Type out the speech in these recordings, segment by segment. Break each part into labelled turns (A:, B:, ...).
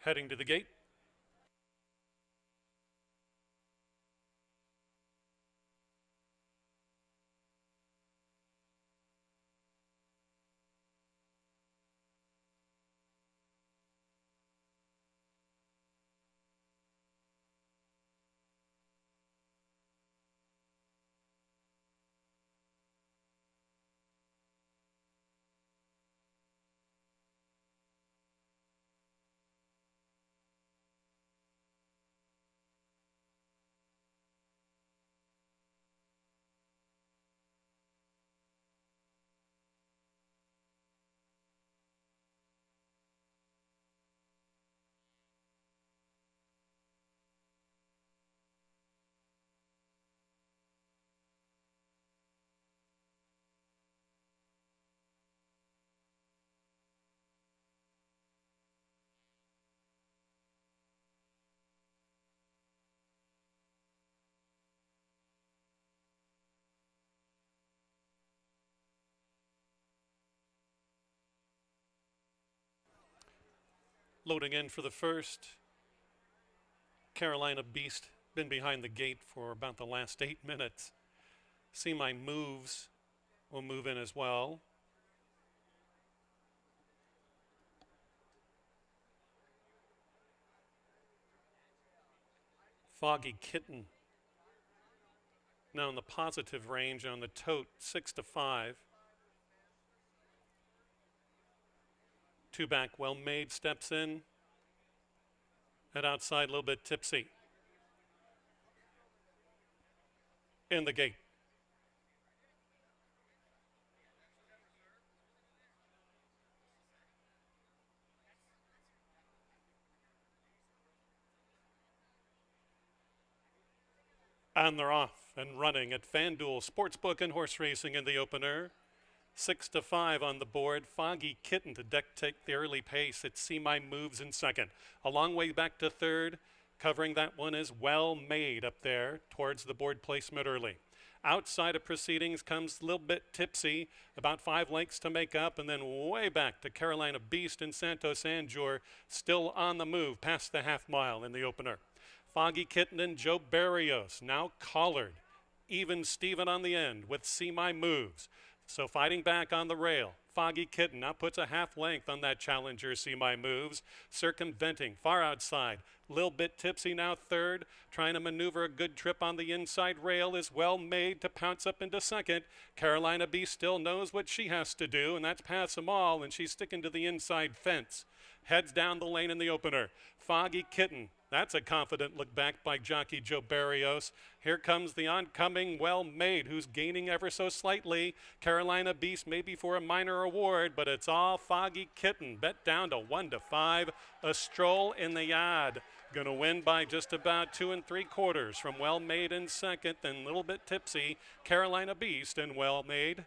A: heading to the gate. Loading in for the first. Carolina Beast been behind the gate for about the last 8 minutes. See My Moves will move in as well. Foggy Kitten now in the positive range on the tote, 6-5. Two back, Well Made steps in. At outside, a little bit tipsy. In the gate. And they're off and running at FanDuel Sportsbook and Horse Racing in the opener. 6-5 on the board. Foggy Kitten to take the early pace. It's See My Moves in second. A long way back to third. Covering that one is Well Made up there towards the board placement early. Outside of proceedings comes a little bit tipsy, about 5 lengths to make up, and then way back to Carolina Beast and Santos Anjor, still on the move past the half mile in the opener. Foggy Kitten and Joe Barrios now collared. Even Steven on the end with See My Moves. So fighting back on the rail. Foggy Kitten now puts a half length on that challenger, See My Moves. Circumventing, far outside. Little bit tipsy now third. Trying to maneuver a good trip on the inside rail is Well Made to pounce up into second. Carolina Beast still knows what she has to do, and that's pass them all, and she's sticking to the inside fence. Heads down the lane in the opener. Foggy Kitten. That's a confident look back by jockey Joe Barrios. Here comes the oncoming Well Made, who's gaining ever so slightly. Carolina Beast maybe for a minor award, but it's all Foggy Kitten. Bet down to 1-5. A Stroll in the Yard. Going to win by just about 2 3/4 from Well Made in second, then a little bit tipsy. Carolina Beast and Well Made.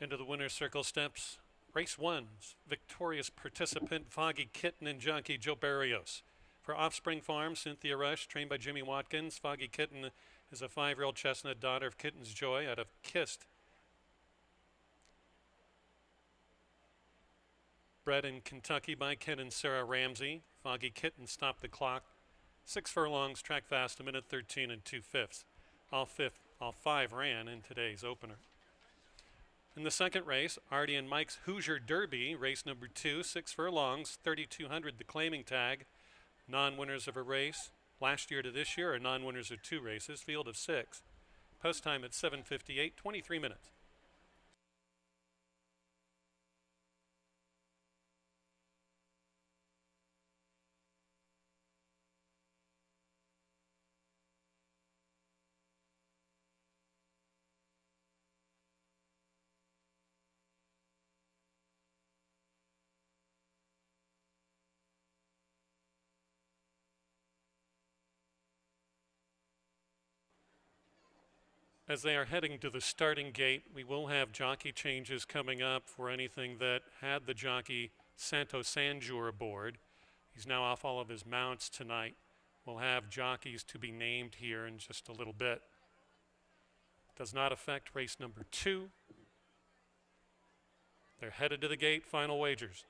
A: Into the winner's circle steps race one's victorious participant Foggy Kitten and jockey Joe Barrios. For Offspring Farm, Cynthia Rush, trained by Jimmy Watkins. Foggy Kitten is a 5-year-old chestnut daughter of Kitten's Joy out of Kist. Bred in Kentucky by Ken and Sarah Ramsey. Foggy Kitten stopped the clock. 6 furlongs, track fast, 1:13 2/5. All five ran in today's opener. In the second race, Artie and Mike's Hoosier Derby, race number 2, 6 furlongs, 3,200 the claiming tag. Non-winners of a race last year to this year are non-winners of 2 races, field of 6. Post time at 7:58, 23 minutes. As they are heading to the starting gate, we will have jockey changes coming up for anything that had the jockey Santo Sanjur aboard. He's now off all of his mounts tonight. We'll have jockeys to be named here in just a little bit. Does not affect race number 2. They're headed to the gate, final wagers.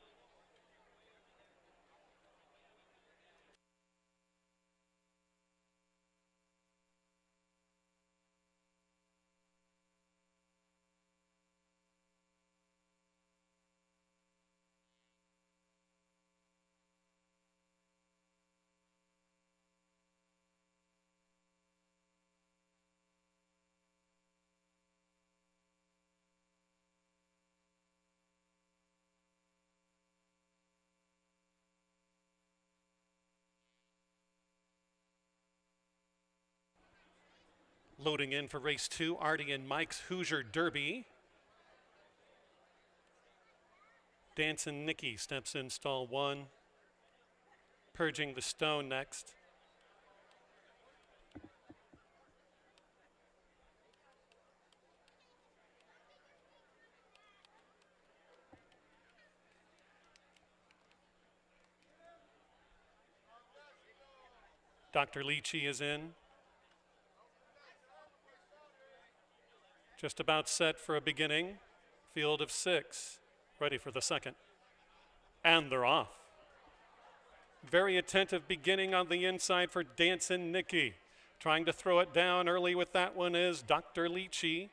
A: Loading in for race 2, Artie and Mike's Hoosier Derby. Dancin' Nikki steps in stall 1. Purging the Stone next. Dr. Leachy is in. Just about set for a beginning. Field of 6. Ready for the second. And they're off. Very attentive beginning on the inside for Dancin' Nikki. Trying to throw it down early with that one is Dr. Leachy.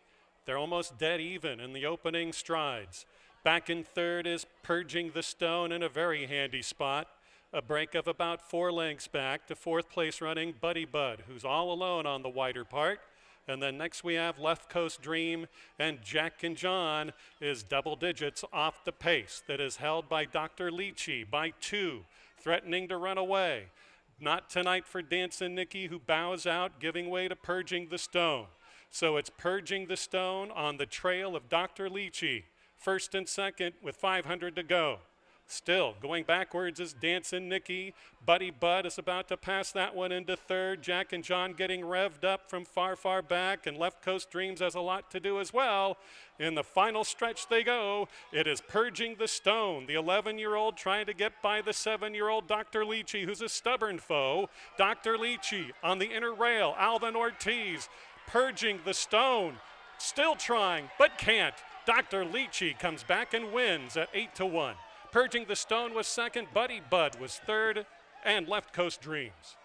A: They're almost dead even in the opening strides. Back in third is Purging the Stone in a very handy spot. A break of about 4 lengths back to 4th place running Buddy Bud, who's all alone on the wider part. And then next we have Left Coast Dream, and Jack and John is double digits off the pace that is held by Dr. Leachy by 2, threatening to run away. Not tonight for Dancin' Nikki, who bows out, giving way to Purging the Stone. So it's Purging the Stone on the trail of Dr. Leachy, first and second with 500 to go. Still going backwards is Dancin' Nikki. Buddy Bud is about to pass that one into third. Jack and John getting revved up from far, far back, and Left Coast Dreams has a lot to do as well. In the final stretch they go. It is Purging the Stone, the 11-year-old trying to get by the 7-year-old Dr. Leachy, who's a stubborn foe. Dr. Leachy on the inner rail. Alvin Ortiz Purging the Stone, still trying, but can't. Dr. Leachy comes back and wins at 8-1. Purging the Stone was second, Buddy Bud was third, and Left Coast Dreams.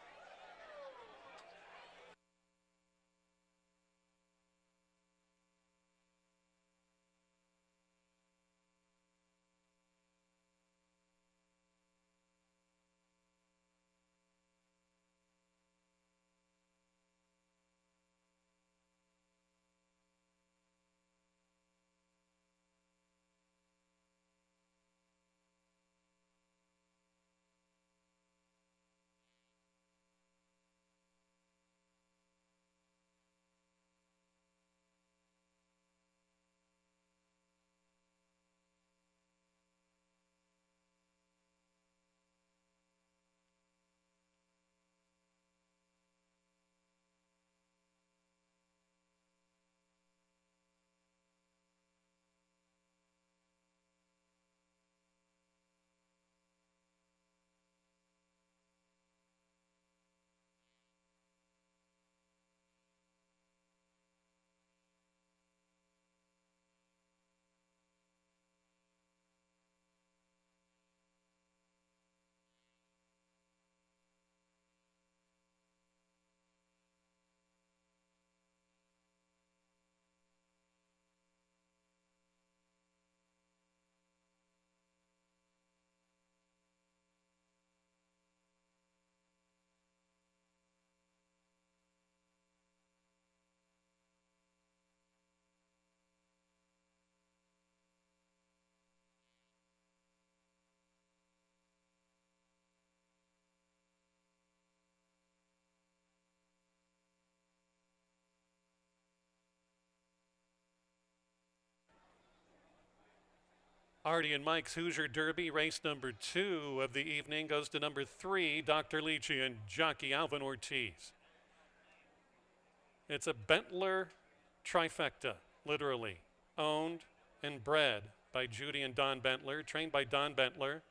A: Artie and Mike's Hoosier Derby, race number 2 of the evening, goes to number 3, Dr. Leachy and jockey Alvin Ortiz. It's a Bentler trifecta, literally. Owned and bred by Judy and Don Bentler, trained by Don Bentler.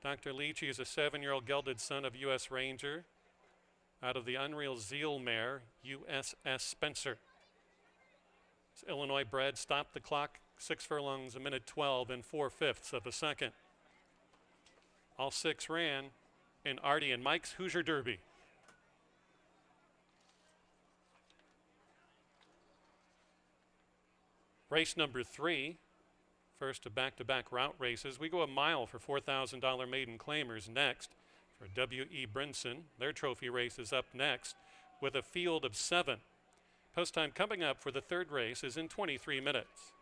A: Dr. Leachy is a 7-year-old gelded son of U.S. Ranger out of the Unreal Zeal mare, USS Spencer. It's Illinois bred, stopped the clock, 6 furlongs, a minute 12 and 4/5 of a second. All 6 ran in Artie and Mike's Hoosier Derby. Race number 3, first of back-to-back route races. We go a mile for $4,000 maiden claimers next for W.E. Brinson. Their trophy race is up next with a field of 7. Post time coming up for the 3rd race is in 23 minutes.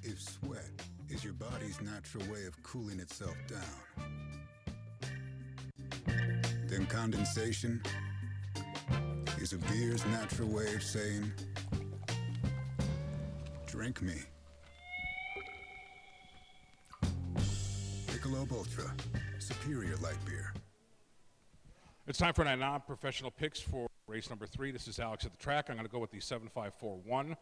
B: If sweat is your body's natural way of cooling itself down, then condensation is a beer's natural way of saying, drink me. Michelob Ultra, superior light beer.
C: It's time for our non-professional picks for race number 3. This is Alex at the track. I'm going to go with the 7-5-4-1.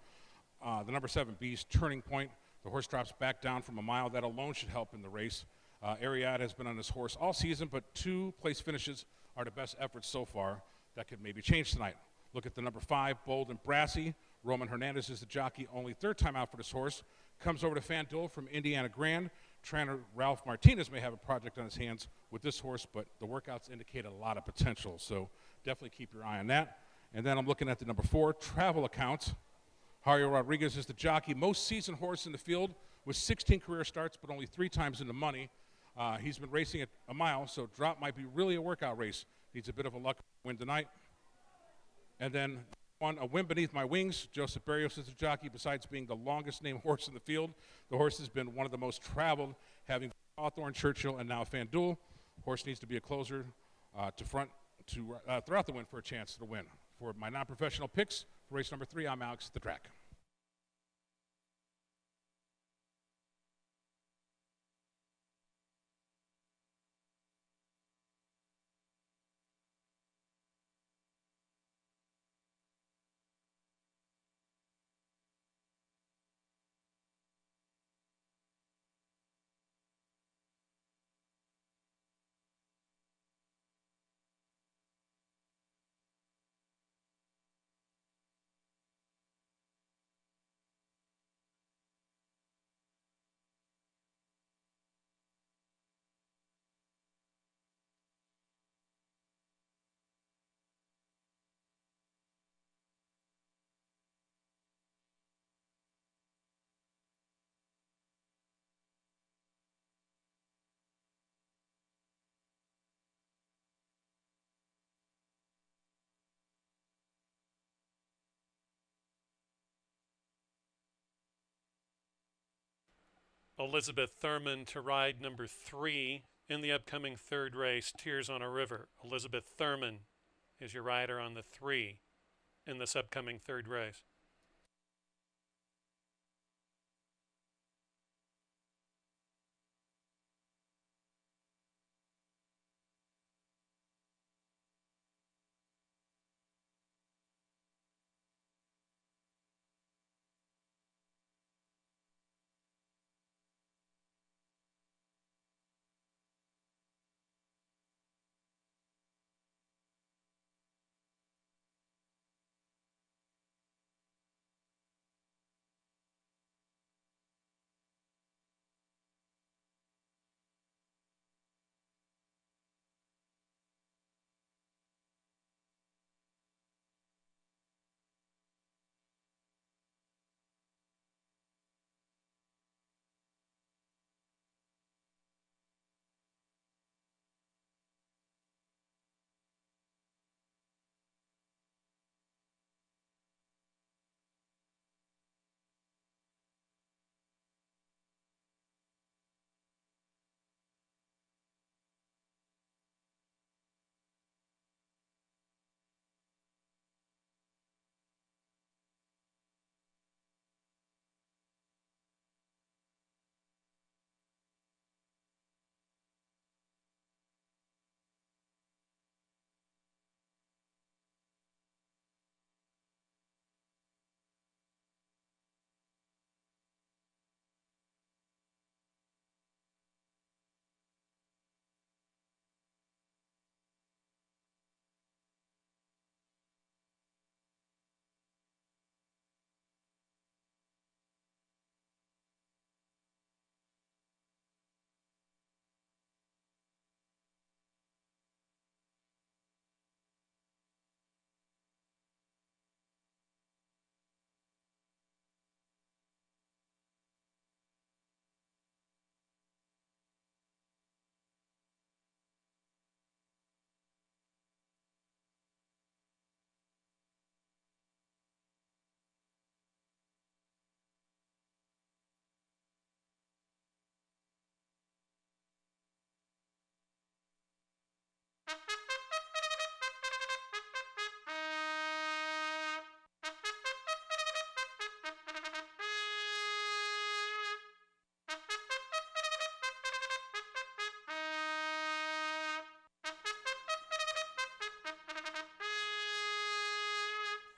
C: The number 7, Beast Turning Point. The horse drops back down from a mile. That alone should help in the race. Ariad has been on this horse all season, but 2 place finishes are the best efforts so far. That could maybe change tonight. Look at the number 5, Bold and Brassy. Roman Hernandez is the jockey, only 3rd time out for this horse. Comes over to FanDuel from Indiana Grand. Trainer Ralph Martinez may have a project on his hands with this horse, but the workouts indicate a lot of potential, so definitely keep your eye on that. And then I'm looking at the number 4, Travel Account. Jairo Rodriguez is the jockey, most seasoned horse in the field with 16 career starts, but only 3 times in the money. He's been racing at a mile, so drop might be really a workout race. Needs a bit of a luck win tonight. And then A Win Beneath My Wings. Joseph Barrios is the jockey. Besides being the longest named horse in the field, the horse has been one of the most traveled, having Hawthorne, Churchill, and now FanDuel. Horse needs to be a closer throughout the win for a chance to win. For my non-professional picks for race number 3, I'm Alex at the track.
A: Elizabeth Thurman to ride number 3 in the upcoming 3rd race, Tears on a River. Elizabeth Thurman is your rider on the 3 in this upcoming 3rd race.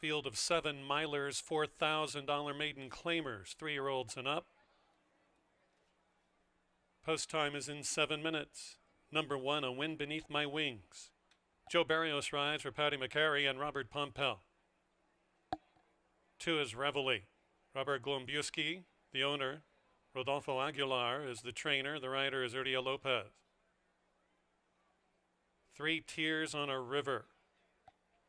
A: field of 7 milers, $4,000 maiden claimers, 3-year-olds and up. Post time is in 7 minutes. Number 1, A Wind Beneath My Wings. Joe Barrios rides for Patty McCary and Robert Pompel. 2 is Reveille. Robert Glombuski, the owner. Rodolfo Aguilar is the trainer. The rider is Urdia Lopez. 3 Tears on a River.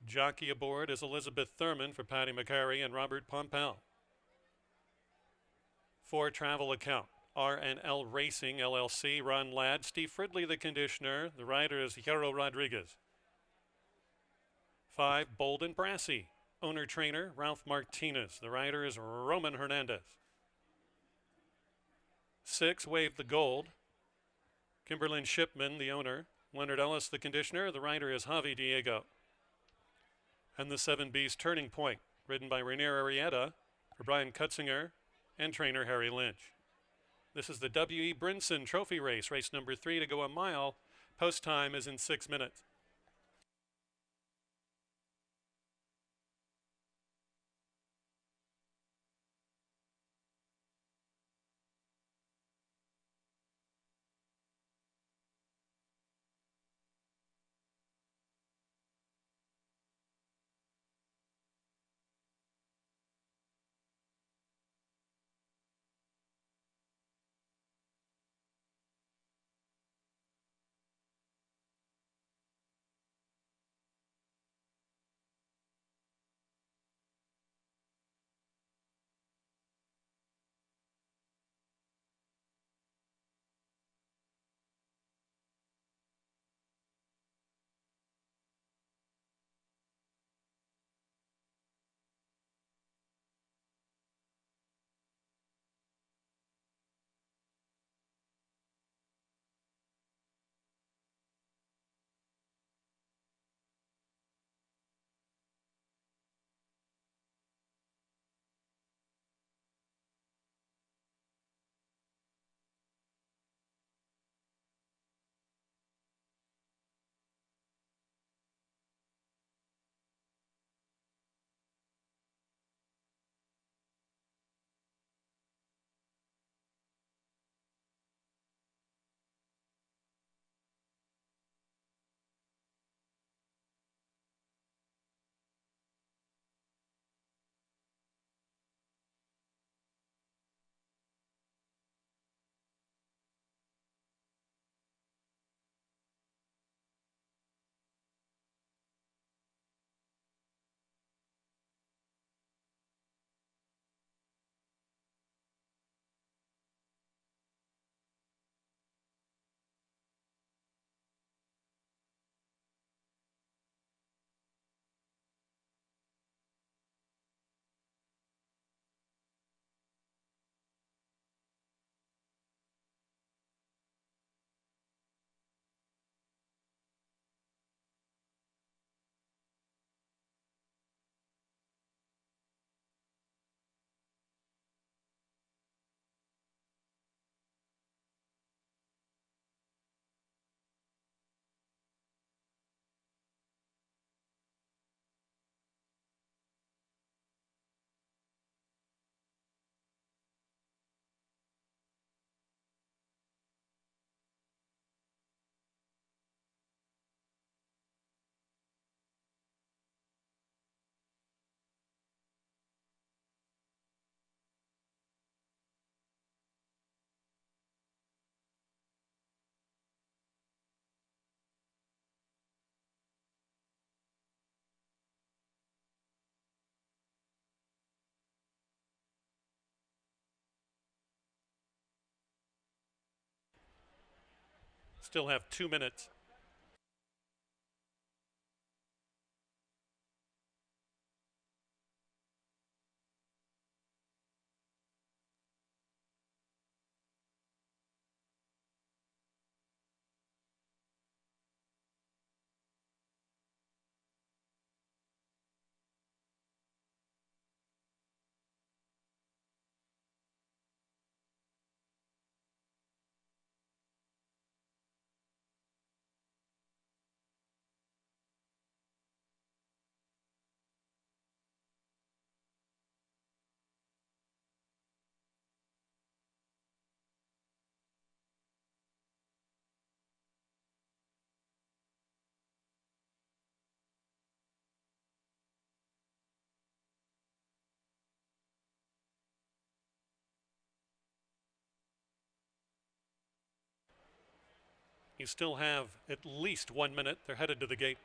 A: Jockey aboard is Elizabeth Thurman for Patty McCary and Robert Pompel. 4 Travel Account. R&L Racing LLC, Ron Ladd. Steve Fridley, the conditioner. The rider is Hierro Rodriguez. 5 Bold and Brassy. Owner trainer Ralph Martinez. The rider is Roman Hernandez. 6 Wave the Gold. Kimberlyn Shipman, the owner. Leonard Ellis, the conditioner. The rider is Javi Diego. And the 7 B's Turning Point, ridden by Rainier Arrieta for Brian Kutzinger and trainer Harry Lynch. This is the W.E. Brinson Trophy Race, race number 3 to go a mile. Post time is in 6 minutes. Still have 2 minutes. You still have at least 1 minute. They're headed to the gate.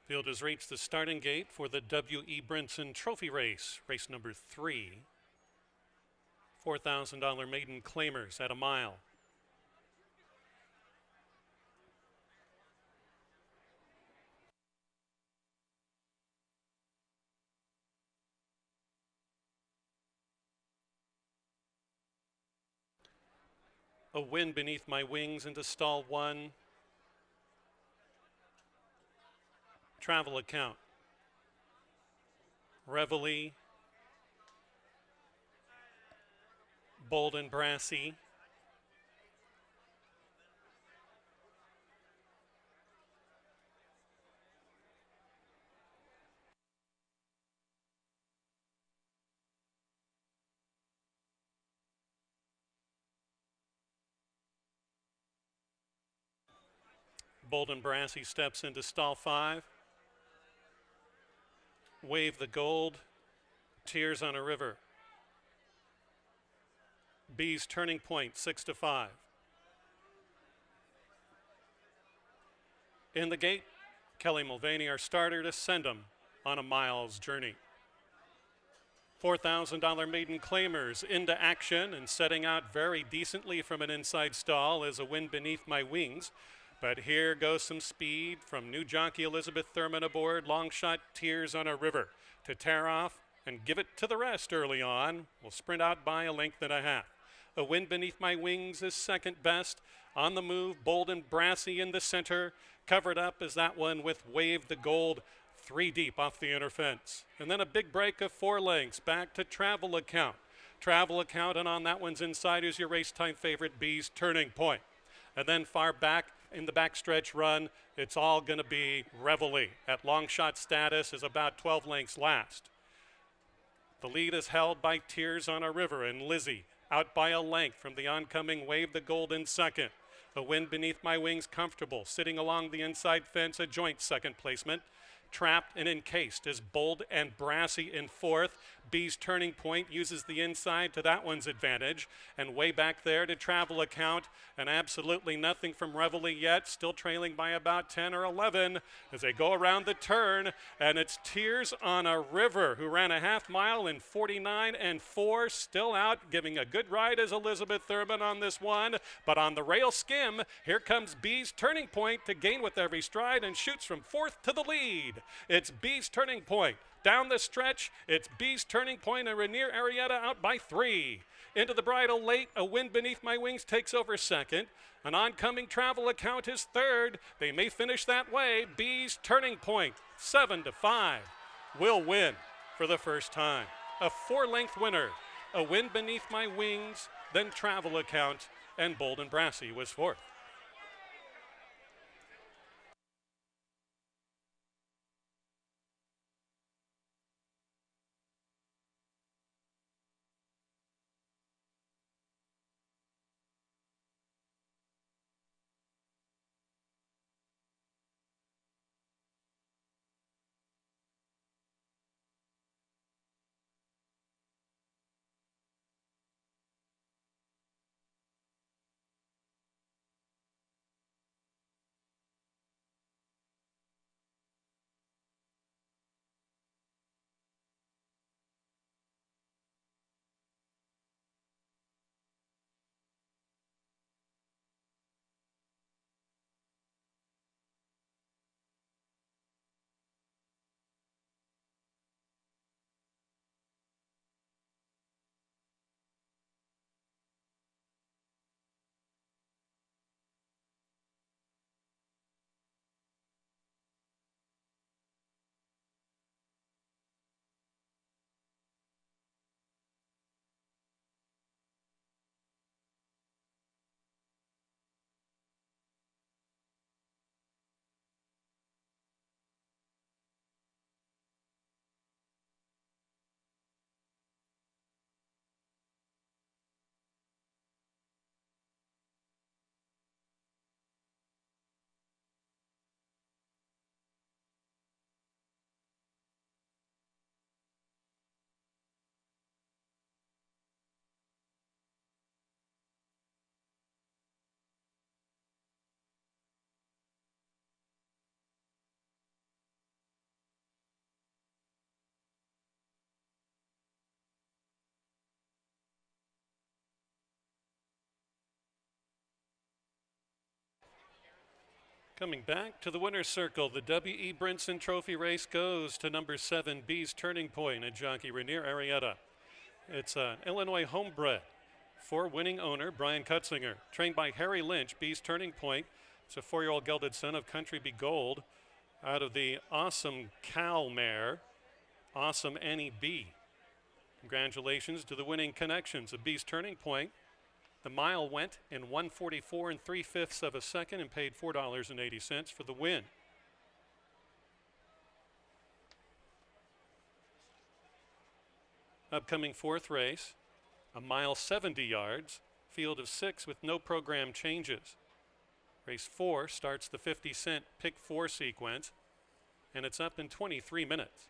A: Field has reached the starting gate for the W.E. Brinson Trophy Race, race number 3. $4,000 maiden claimers at a mile. A Wind Beneath My Wings into stall 1. Travel Account. Reveille. Bold and Brassy. Bold and Brassy steps into stall 5. Wave the Gold. Tears on a River. B's Turning Point, 6-5. In the gate, Kelly Mulvaney, our starter, to send him on a mile's journey. $4,000 maiden claimers into action, and setting out very decently from an inside stall is A Wind Beneath My Wings. But here goes some speed from new jockey Elizabeth Thurman aboard. Long shot Tears on a River to tear off and give it to the rest early on. Will sprint out by a length and a half. A Wind Beneath My Wings is second best. On the move, Bold and Brassy in the center. Covered up is that one with Wave the Gold, 3 deep off the inner fence. And then a big break of 4 lengths back to Travel Account. Travel Account, and on that one's inside is your race time favorite, B's Turning Point. And then far back in the backstretch run, it's all going to be Reveille. At long shot status is about 12 lengths last. The lead is held by Tears on a River, and Lizzie out by a length from the oncoming Wave the Gold in second. A Wind Beneath My Wings comfortable, sitting along the inside fence, a joint second placement. Trapped and encased is Bold and Brassy in fourth. B's Turning Point uses the inside to that one's advantage. And way back there to Travel Account, and absolutely nothing from Reveille yet, still trailing by about 10 or 11 as they go around the turn. And it's Tears on a River, who ran a half mile in 49 and 4, still out, giving a good ride as Elizabeth Thurman on this one. But on the rail skim, here comes B's Turning Point to gain with every stride and shoots from fourth to the lead. It's B's Turning Point. Down the stretch, it's B's Turning Point and Rainier Arietta out by 3. Into the bridle late, A Wind Beneath My Wings takes over second. An oncoming Travel Account is third. They may finish that way. B's Turning Point, 7-5, will win for the first time. A 4-length winner. A Wind Beneath My Wings, then Travel Account, and Bold and Brassy was fourth. Coming back to the winner's circle, the W.E. Brinson Trophy race goes to number 7, B's Turning Point, and jockey Rainier Arrieta. It's an Illinois homebred for winning owner Brian Cutzinger. Trained by Harry Lynch, B's Turning Point. It's a 4-year-old gelded son of Country Be Gold out of the Awesome Cal mare, Awesome Annie B. Congratulations to the winning connections of B's Turning Point. The mile went in 1:44 3/5 of a second and paid $4.80 for the win. Upcoming 4th race, a mile 70 yards, field of 6 with no program changes. Race 4 starts the 50-cent pick 4 sequence, and it's up in 23 minutes.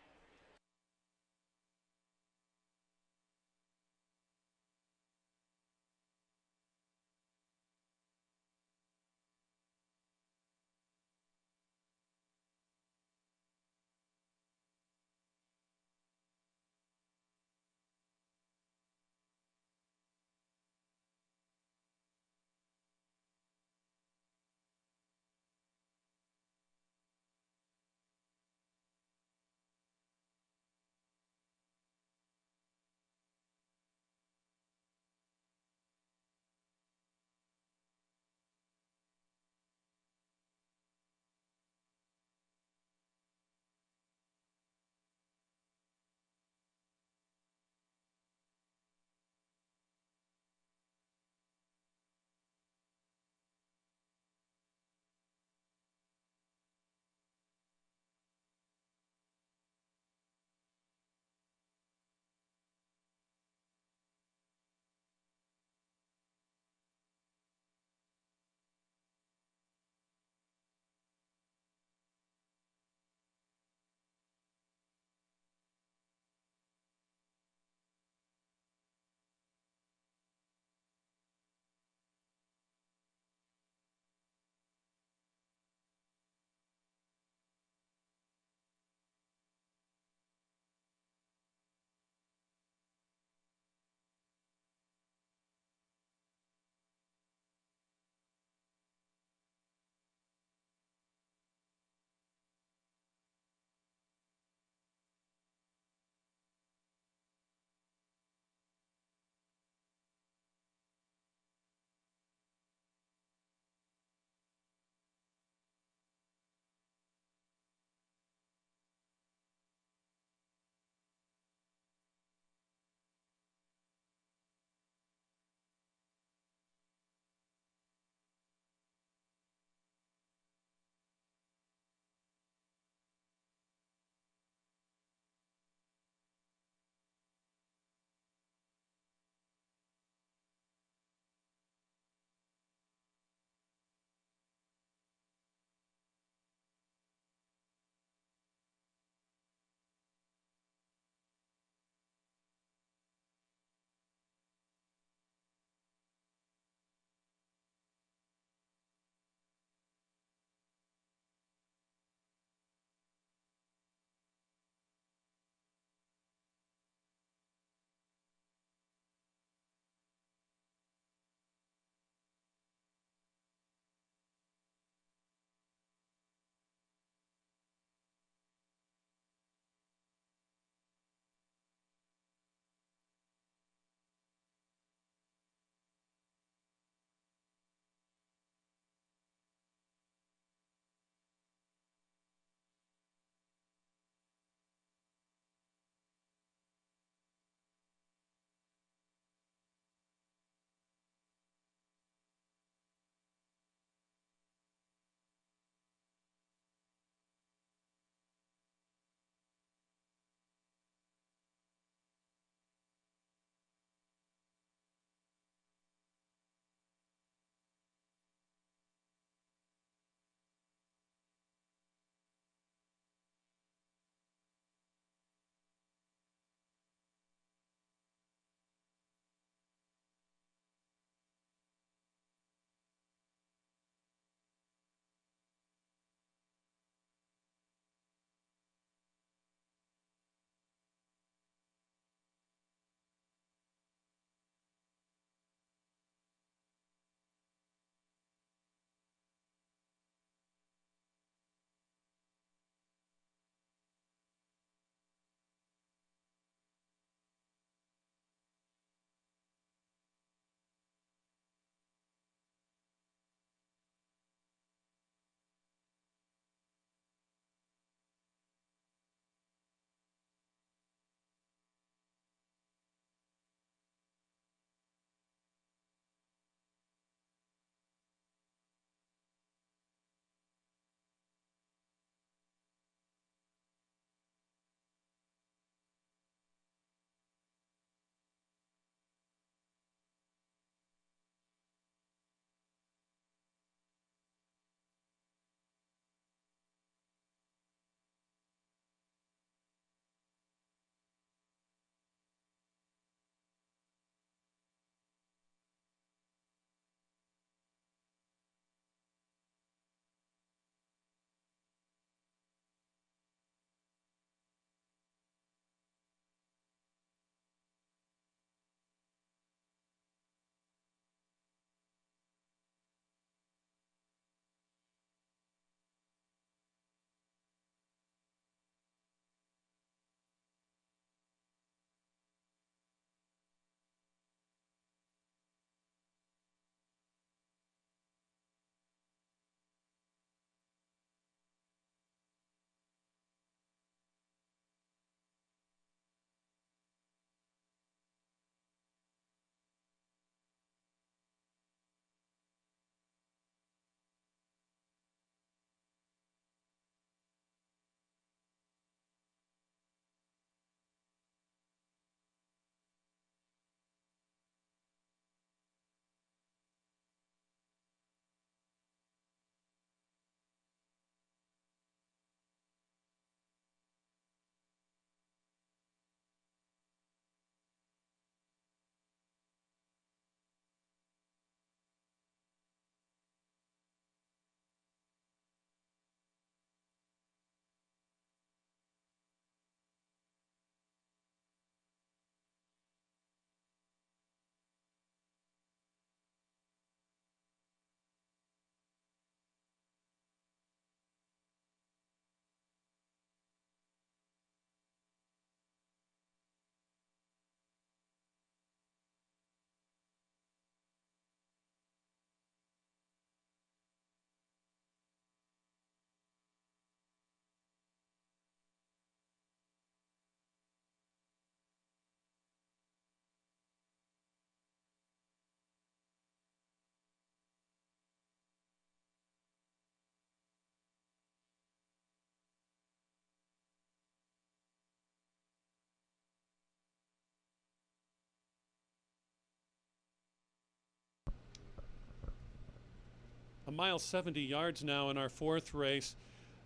A: a mile 70 yards now in our fourth race.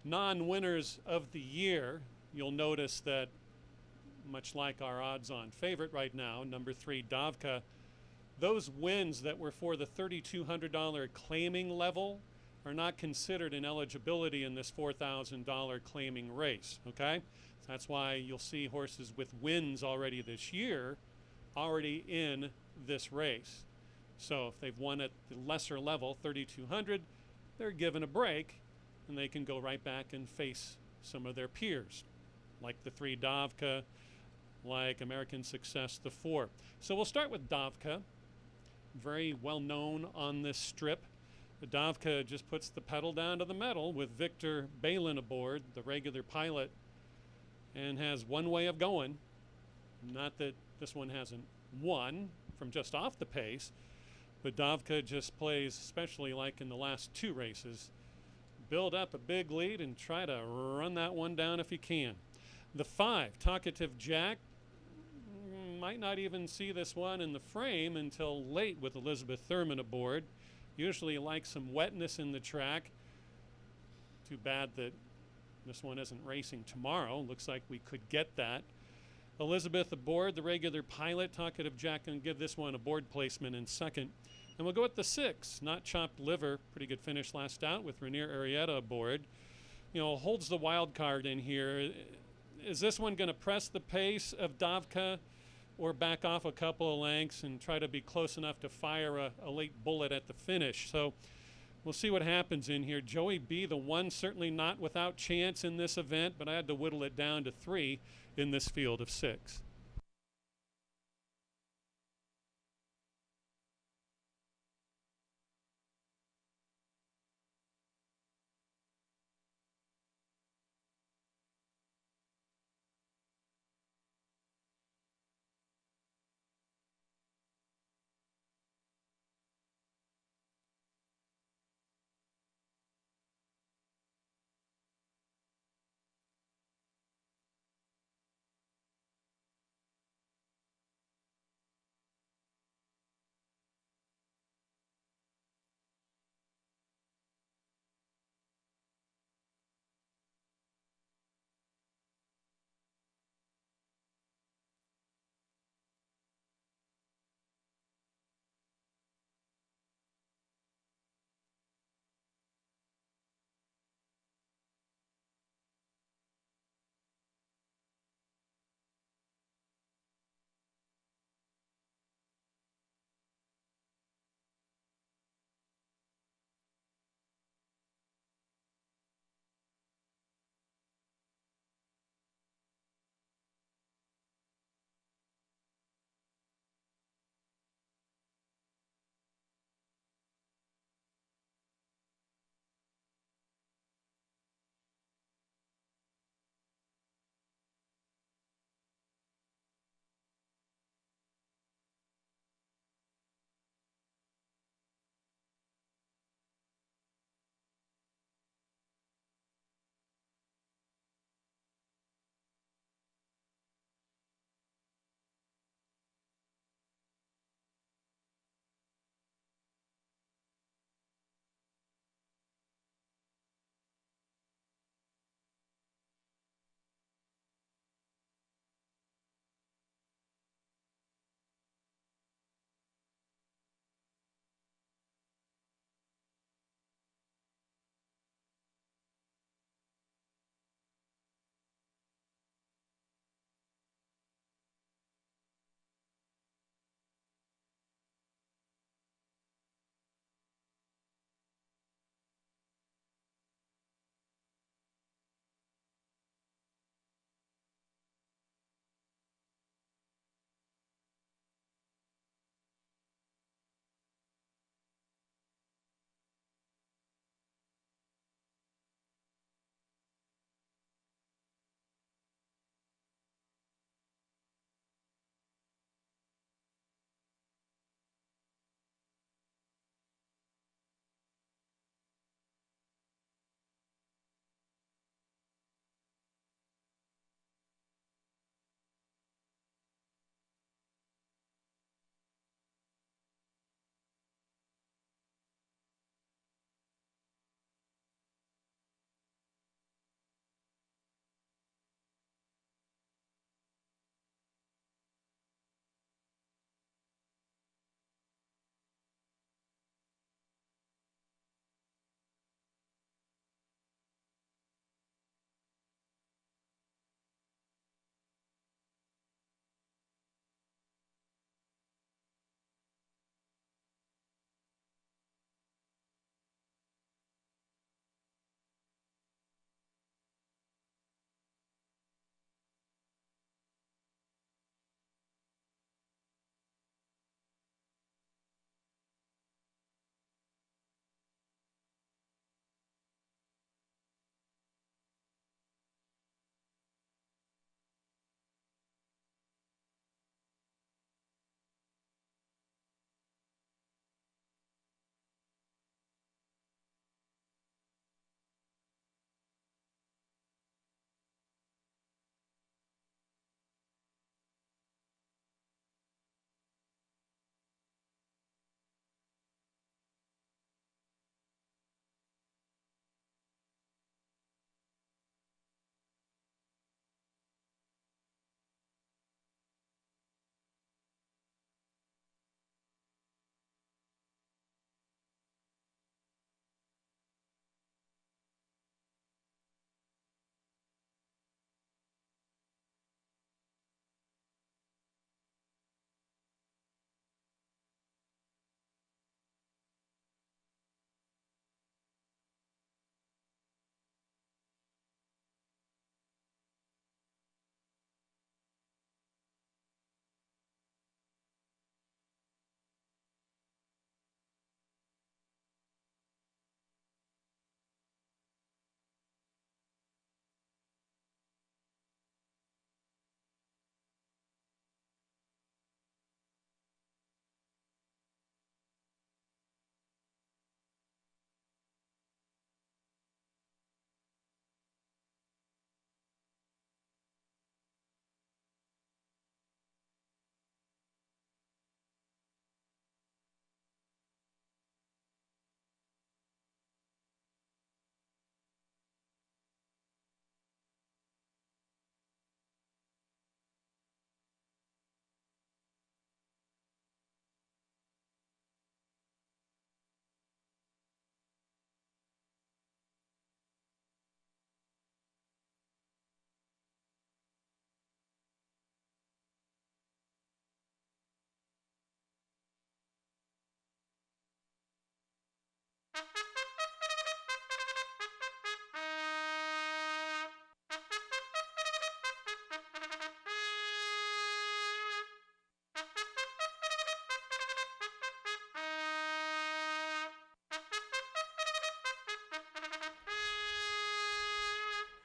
A: Non-winners of the year, you'll notice that much like our odds-on favorite right now, number 3 Davka, those wins that were for the $3,200 claiming level are not considered an eligibility in this $4,000 claiming race, okay? So that's why you'll see horses with wins already this year already in this race. So if they've won at the lesser level, 3,200, they're given a break and they can go right back and face some of their peers, like the 3 Davka, like American Success, the 4. So we'll start with Davka, very well known on this strip. The Davka just puts the pedal down to the metal with Victor Balin aboard, the regular pilot, and has one way of going. Not that this one hasn't won from just off the pace, but Davka just plays, especially like in the last 2 races, build up a big lead and try to run that one down if he can. The 5, Talkative Jack, might not even see this one in the frame until late with Elizabeth Thurman aboard. Usually like some wetness in the track. Too bad that this one isn't racing tomorrow. Looks like we could get that. Elizabeth aboard, the regular pilot. Talkative Jack can give this one a board placement in second. And we'll go with the 6, Not Chopped Liver. Pretty good finish last out with Rainier Arietta aboard. You know, holds the wild card in here. Is this one going to press the pace of Davka or back off a couple of lengths and try to be close enough to fire a late bullet at the finish? So we'll see what happens in here. Joey B, the 1, certainly not without chance in this event, but I had to whittle it down to 3 in this field of 6.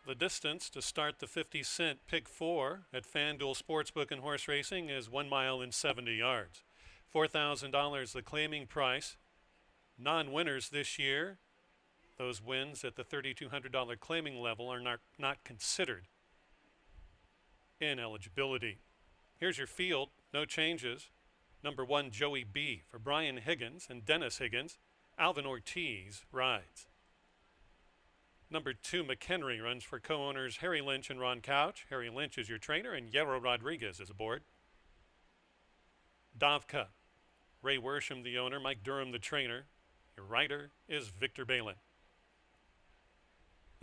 A: The distance to start the 50-cent Pick 4 at FanDuel Sportsbook and Horse Racing is 1 mile and 70 yards. $4,000 the claiming price. Non-winners this year, those wins at the $3,200 claiming level are not considered in eligibility. Here's your field, no changes. Number 1, Joey B. for Brian Higgins and Dennis Higgins. Alvin Ortiz rides. Number 2, McHenry runs for co-owners Harry Lynch and Ron Couch. Harry Lynch is your trainer and Yero Rodriguez is aboard. Davka, Ray Worsham the owner, Mike Durham the trainer. Your rider is Victor Balin.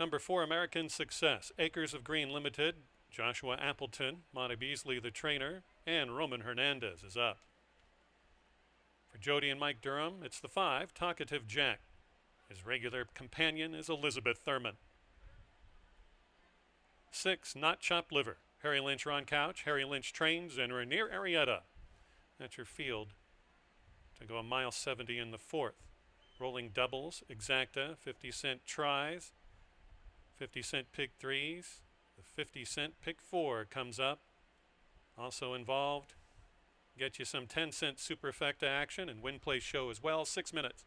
A: Number 4, American Success, Acres of Green Limited. Joshua Appleton, Monty Beasley the trainer, and Roman Hernandez is up. For Jody and Mike Durham, it's the 5, Talkative Jack. His regular companion is Elizabeth Thurman. 6, Not Chopped Liver, Harry Lynch, Ron Couch. Harry Lynch trains, and Rainier Arietta. That's your field to go 1 mile 70 in the 4th. Rolling doubles, Exacta, 50-cent tries, 50-cent pick 3s. The 50-cent pick 4 comes up. Also involved, get you some 10-cent superfecta action and win play show as well. 6 minutes.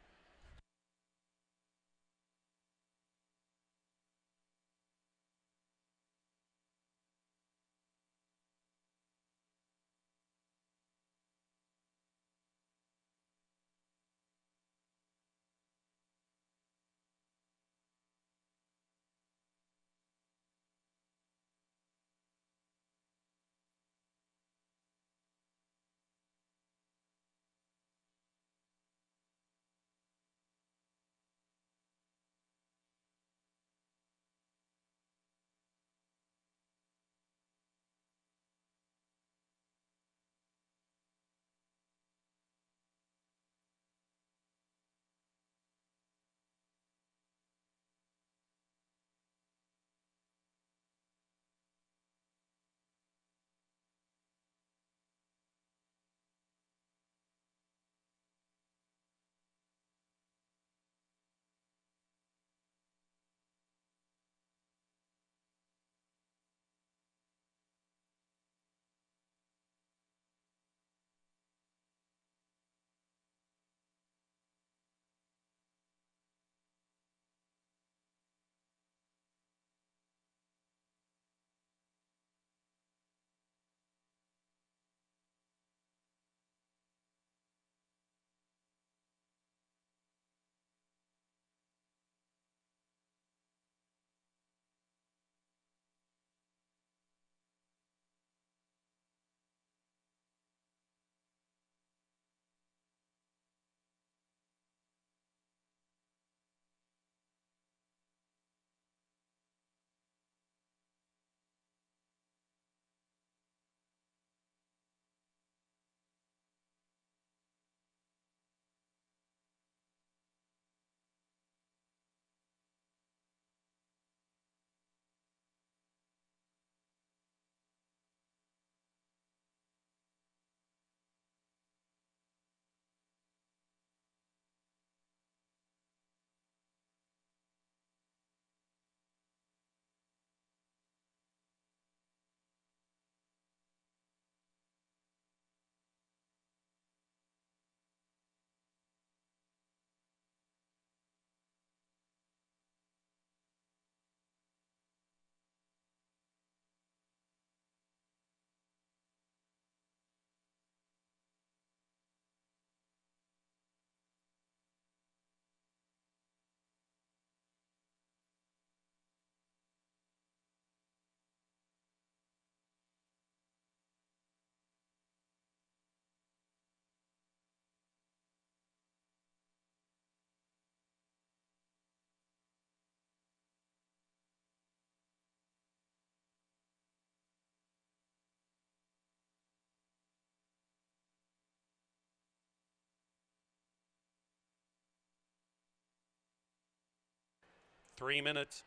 A: Three minutes.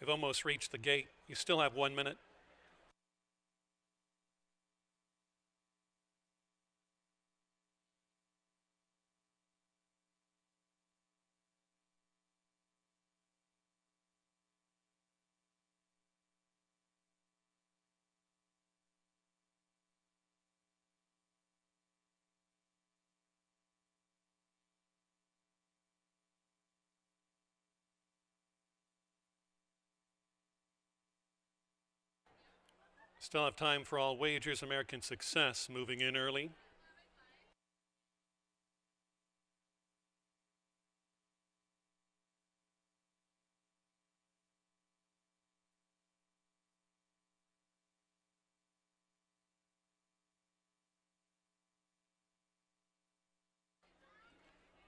A: You've almost reached the gate. You still have 1 minute. Still have time for all wagers. American Success moving in early.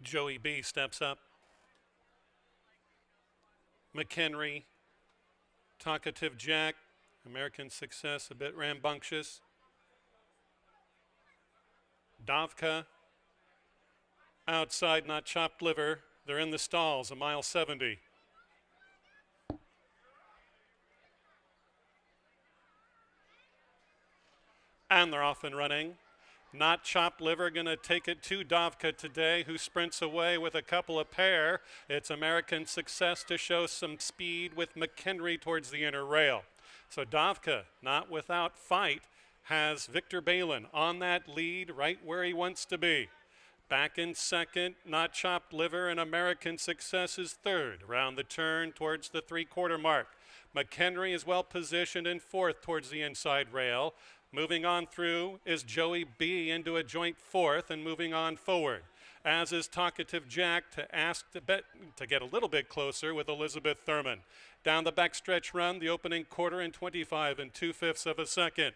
A: Joey B steps up. McHenry, Talkative Jack, American Success a bit rambunctious. Davka, outside Not Chopped Liver. They're in the stalls, a mile 70. And they're off and running. Not Chopped Liver going to take it to Davka today, who sprints away with a couple of pair. It's American Success to show some speed with McHenry towards the inner rail. So Davka, not without fight, has Victor Balin on that lead right where he wants to be. Back in second, Not Chopped Liver, and American Success is third. Around the turn towards the three-quarter mark. McHenry is well positioned in fourth towards the inside rail. Moving on through is Joey B into a joint fourth and moving on forward. As is Talkative Jack to get a little bit closer with Elizabeth Thurman. Down the backstretch run, the opening quarter in 25 2/5 of a second.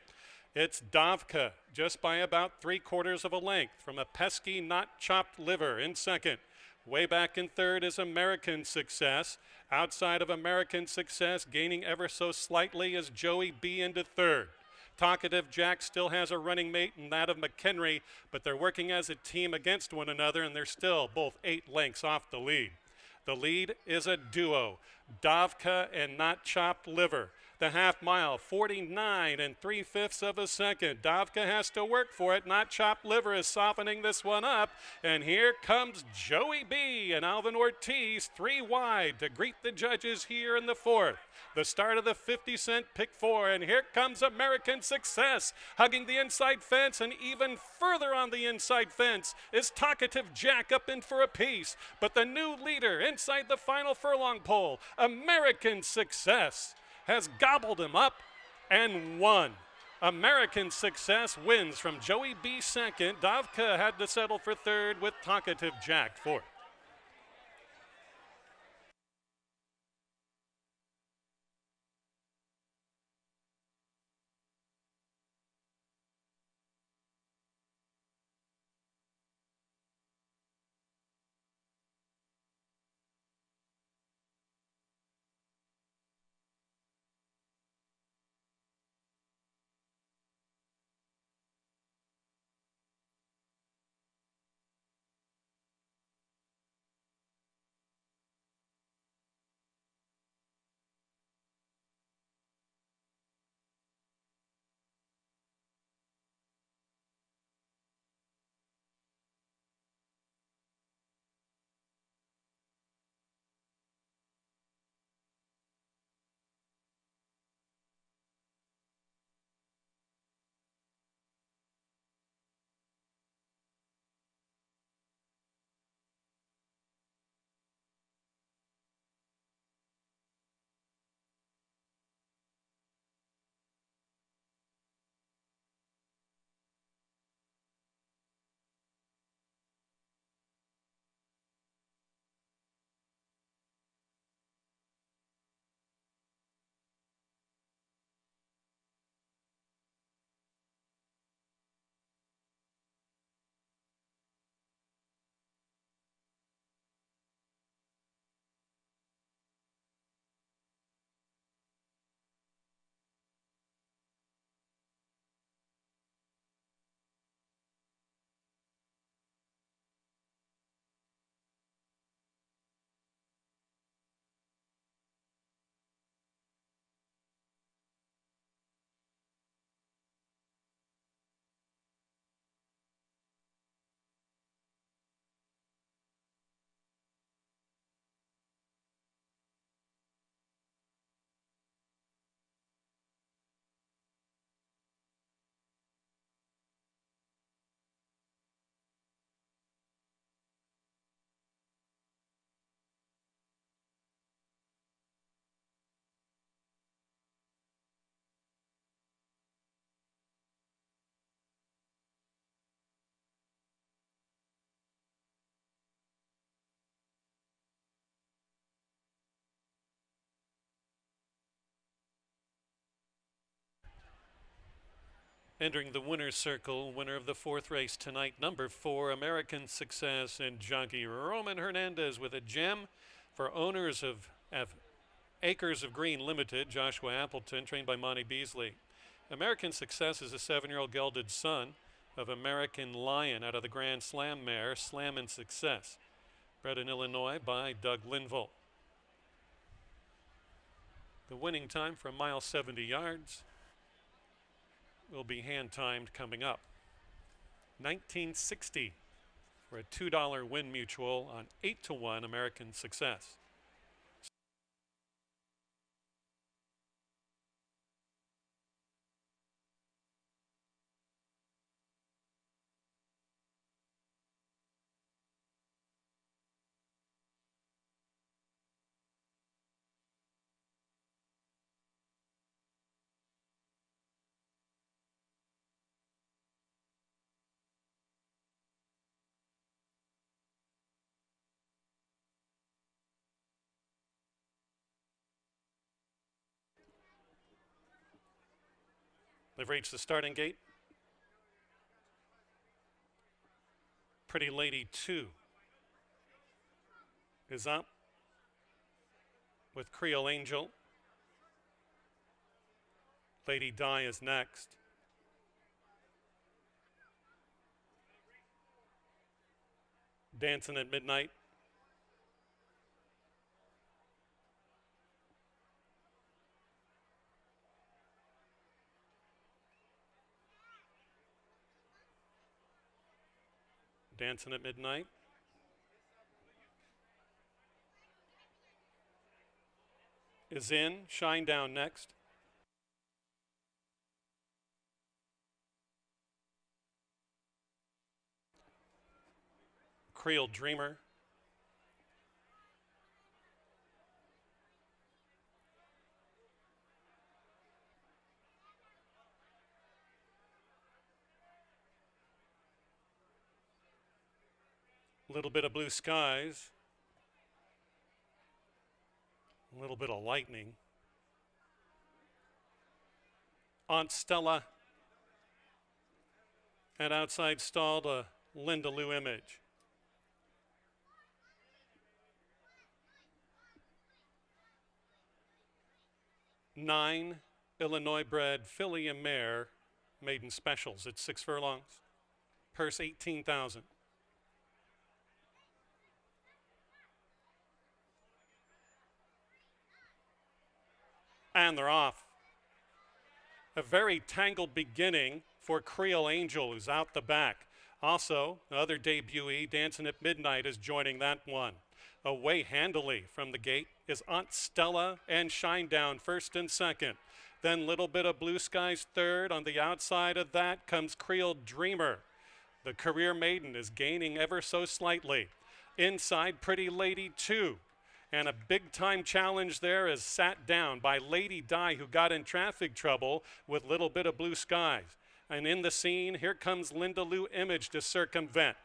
A: It's Davka, just by about 3/4 of a length from a pesky Not Chopped Liver in second. Way back in third is American Success. Outside of American Success, gaining ever so slightly, is Joey B into third. Talkative Jack still has a running mate in that of McHenry, but they're working as a team against one another, and they're still both 8 lengths off the lead. The lead is a duo, Davka and Not Chopped Liver. The half mile, 49 3/5 of a second. Davka has to work for it. Not Chopped Liver is softening this one up. And here comes Joey B and Alvin Ortiz, 3 wide to greet the judges here in the fourth. The start of the 50-cent pick four, and here comes American Success, hugging the inside fence, and even further on the inside fence is Talkative Jack up in for a piece. But the new leader inside the final furlong pole, American Success, has gobbled him up and won. American Success wins from Joey B second. Davka had to settle for third with Talkative Jack fourth. Entering the winner's circle, winner of the fourth race tonight, number 4, American Success, and jockey Roman Hernandez with a gem for owners of Acres of Green Limited, Joshua Appleton, trained by Monty Beasley. American Success is a 7-year-old gelded son of American Lion out of the Grand Slam mare, Slam and Success, bred in Illinois by Doug Linville. The winning time for a mile 70 yards will be hand timed coming up. 1960 for a $2 win mutual on 8-1 American Success. They've reached the starting gate. Pretty Lady 2 is up with Creole Angel. Lady Di is next. Dancing at Midnight. Dancing at Midnight. Is in. Shine Down next. Creole Dreamer. A little bit of Blue Skies. A little bit of Lightning. Aunt Stella. And outside stalled a Linda Lou Image. Nine Illinois bred filly and mare maiden specials at 6 furlongs. Purse 18,000. And they're off. A very tangled beginning for Creole Angel, who's out the back. Also, another debutee, Dancing at Midnight, is joining that one. Away handily from the gate is Aunt Stella and Shinedown first and second. Then Little Bit of Blue Skies third. On the outside of that comes Creole Dreamer. The career maiden is gaining ever so slightly. Inside, Pretty Lady 2. And a big-time challenge there is sat down by Lady Di, who got in traffic trouble with Little Bit of Blue Skies. And in the scene, here comes Linda Lou Image to circumvent.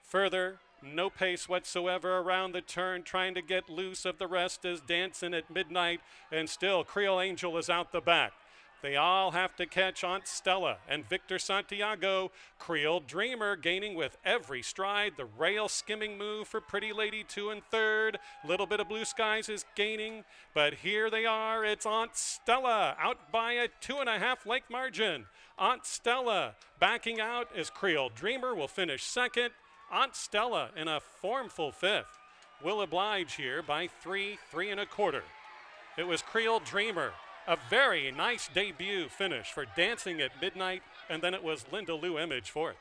A: Further, no pace whatsoever around the turn, trying to get loose of the rest is Dancing at Midnight, and still Creole Angel is out the back. They all have to catch Aunt Stella and Victor Santiago. Creole Dreamer gaining with every stride. The rail skimming move for Pretty Lady 2 and third. Little Bit of Blue Skies is gaining, but here they are. It's Aunt Stella out by a 2.5 length margin. Aunt Stella backing out as Creole Dreamer will finish second. Aunt Stella in a formful fifth will oblige here by 3 1/4. It was Creole Dreamer. A very nice debut finish for Dancing at Midnight, and then it was Linda Lou Image fourth.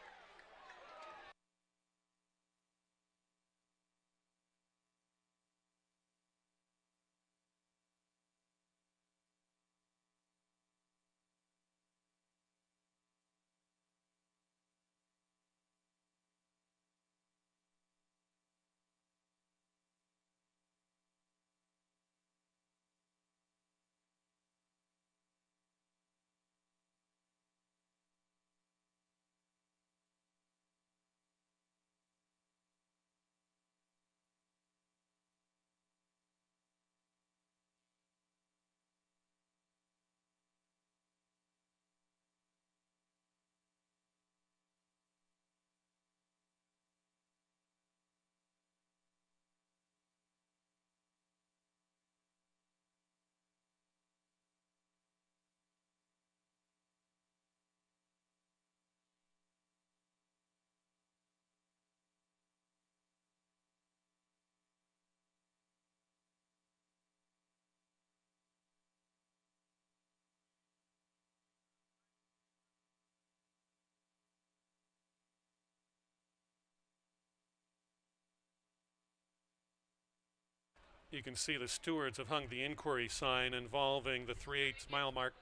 A: You can see the stewards have hung the inquiry sign involving the 3/8 mile mark.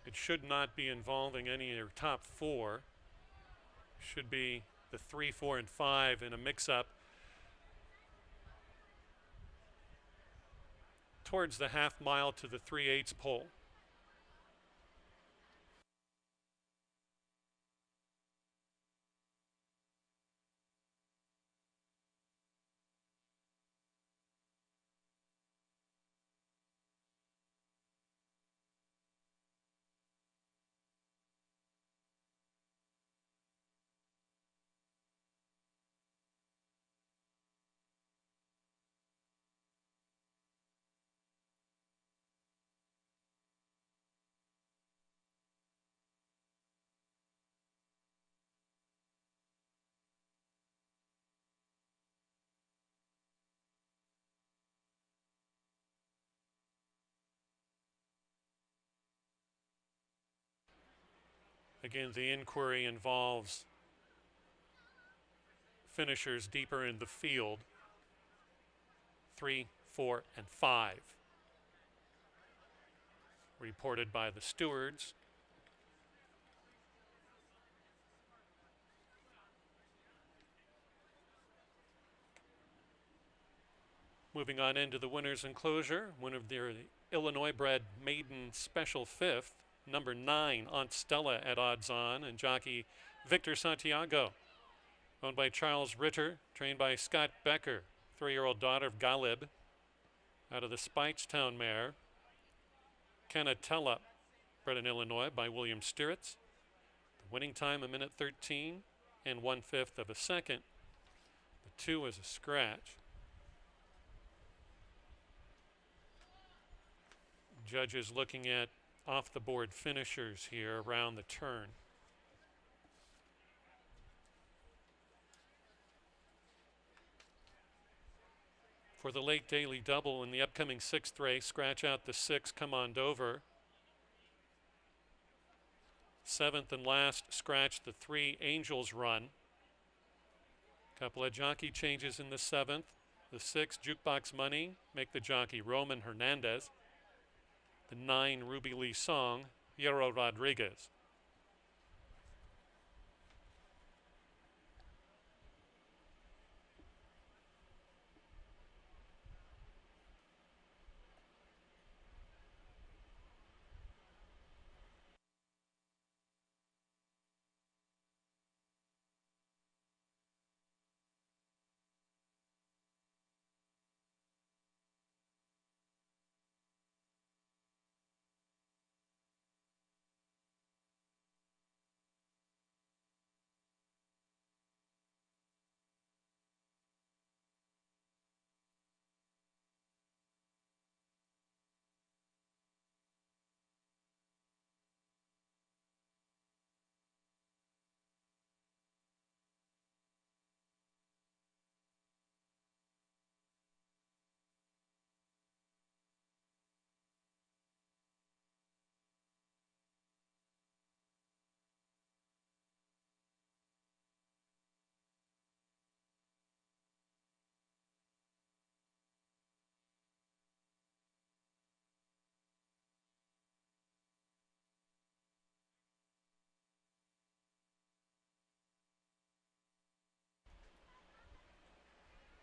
A: It should not be involving any of your top four. Should be the 3, 4, and 5 in a mix-up towards the half mile to the 3/8 pole. Again, the inquiry involves finishers deeper in the field, 3, 4, and 5. Reported by the stewards. Moving on into the winner's enclosure, one of their Illinois-bred maiden special fifth, number 9, Aunt Stella at odds on, and jockey Victor Santiago, owned by Charles Ritter, trained by Scott Becker, 3-year-old daughter of Galib, out of the Speightstown mare. Canatella, bred in Illinois by William Stiritz. The winning time, 1:13 and 1/5 of a second. The 2 is a scratch. Judges looking at off-the-board finishers here around the turn. For the late daily double in the upcoming 6th race, scratch out the 6, Come On Dover. 7th and last, scratch the 3, Angels Run. Couple of jockey changes in the 7th. The 6, Jukebox Money, make the jockey Roman Hernandez. The 9, Ruby Lee Song, Hierro Rodriguez.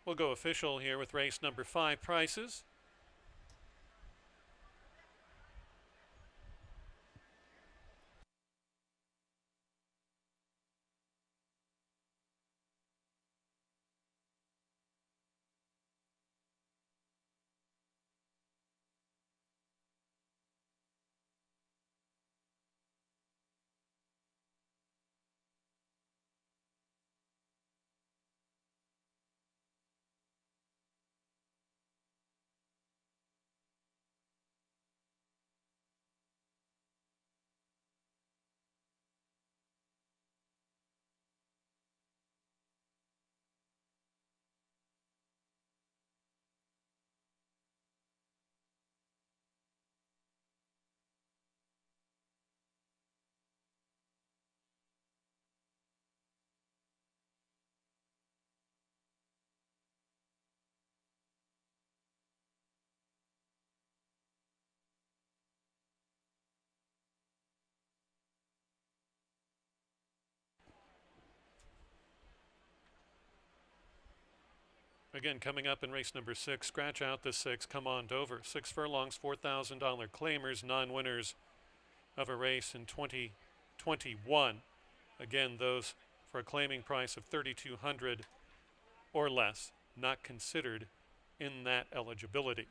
A: We'll go official here with race number 5 prices. Again, coming up in race number 6, scratch out the 6, come on Dover. 6 furlongs, $4,000 claimers, non-winners of a race in 2021. Again, those for a claiming price of $3,200 or less, not considered in that eligibility.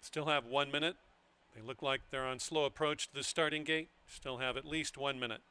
A: Still have 1 minute. They look like they're on slow approach to the starting gate. Still have at least 1 minute.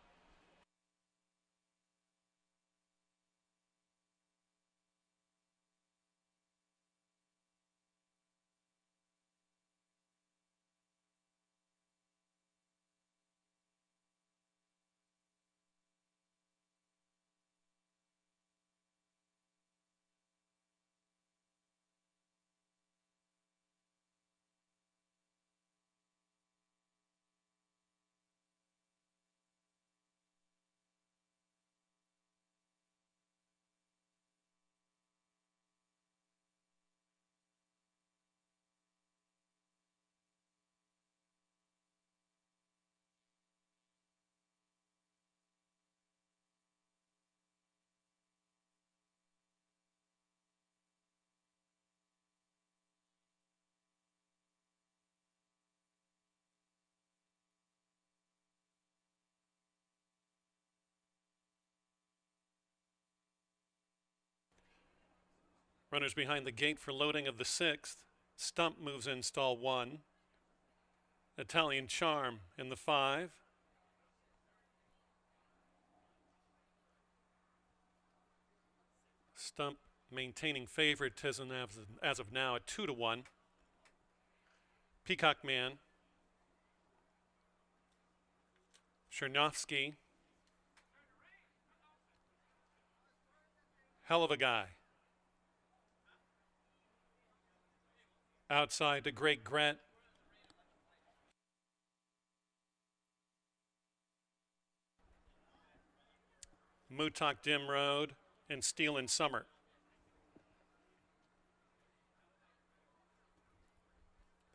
A: Runners behind the gate for loading of the 6th. Stump moves in stall 1. Italian Charm in the 5. Stump maintaining favoritism as of now at 2-1. Peacock Man. Chernovsky. Hell of a Guy. Outside to Great Gret. Mutak Dim Road and Steel in Summer.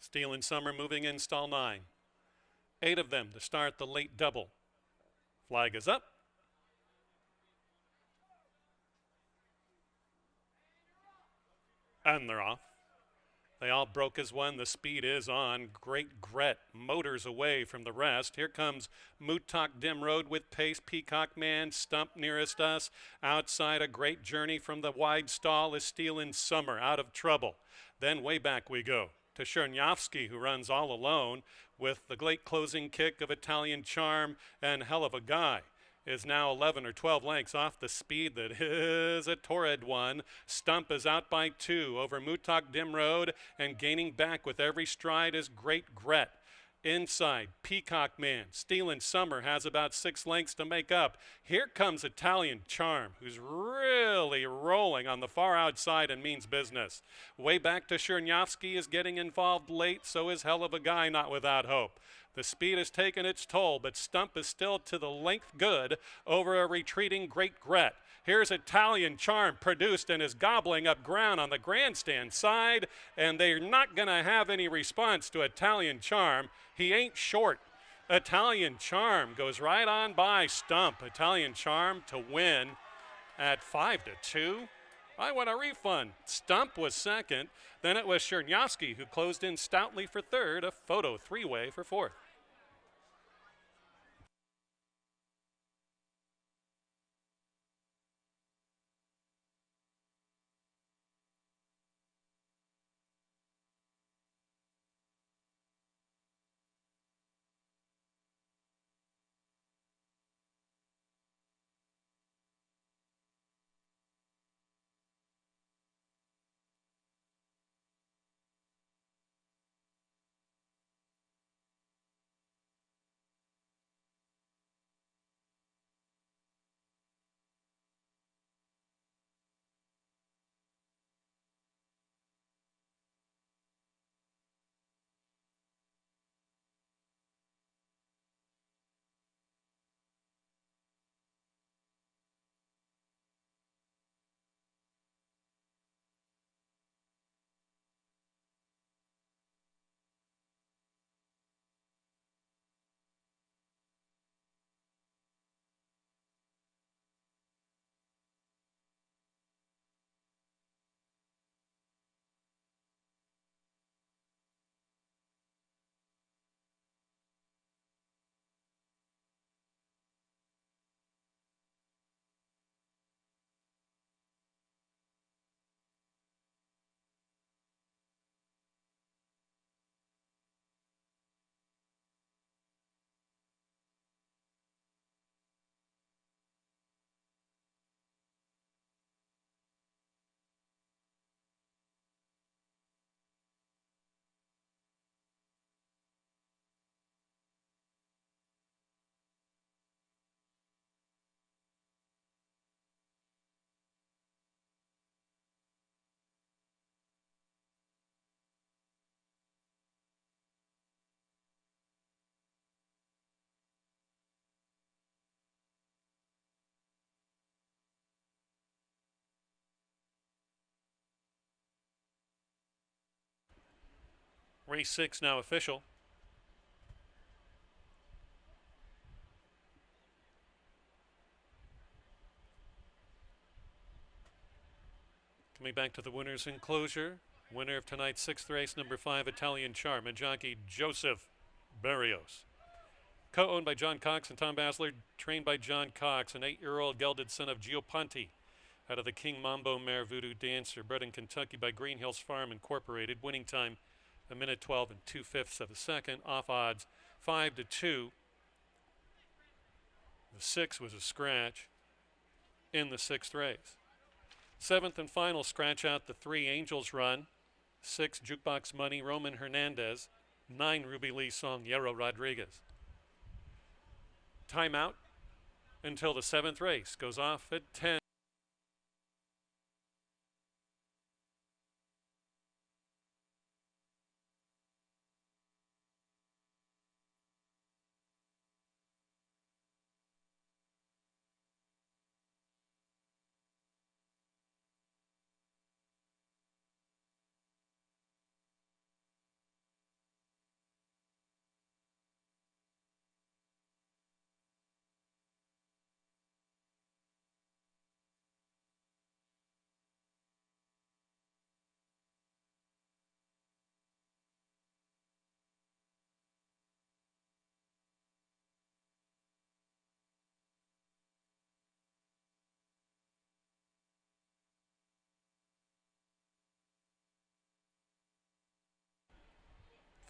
A: Steel in Summer moving in stall 9. 8 of them to start the late double. Flag is up. And they're off. They all broke as one. The speed is on. Great Gret motors away from the rest. Here comes Mutak Dim Road with pace. Peacock Man, Stump nearest us. Outside, a great journey from the wide stall is Steel in Summer, out of trouble. Then way back we go to Chernovsky, who runs all alone with the great closing kick of Italian Charm, and Hell of a Guy is now 11 or 12 lengths off the speed that is a torrid one. Stump is out by 2 over Mutak Dim Road, and gaining back with every stride is Great Gret. Inside, Peacock Man. Steel in Summer has about 6 lengths to make up. Here comes Italian Charm, who's really rolling on the far outside and means business. Way back to Chernovsky is getting involved late, so is Hell of a Guy, not without hope. The speed has taken its toll, but Stump is still to the length good over a retreating Great Gret. Here's Italian Charm produced and is gobbling up ground on the grandstand side, and they're not going to have any response to Italian Charm. He ain't short. Italian Charm goes right on by Stump. Italian Charm to win at 5-2. I want a refund. Stump was second. Then it was Chernyavsky who closed in stoutly for third, a photo three-way for fourth. Race 6 now official. Coming back to the winner's enclosure. Winner of tonight's sixth race, number 5, Italian Charm, and jockey Joseph Barrios. Co-owned by John Cox and Tom Basler, trained by John Cox, an 8-year-old gelded son of Gio Ponti, out of the King Mambo mare Voodoo Dancer, bred in Kentucky by Green Hills Farm Incorporated. Winning time, 1:12 2/5 of a second. Off odds, 5-2. The 6 was a scratch in the sixth race. Seventh and final scratch out the 3 Angels run. 6 Jukebox Money, Roman Hernandez. 9 Ruby Lee Song, Yero Rodriguez. Timeout until the 7th race goes off at 10.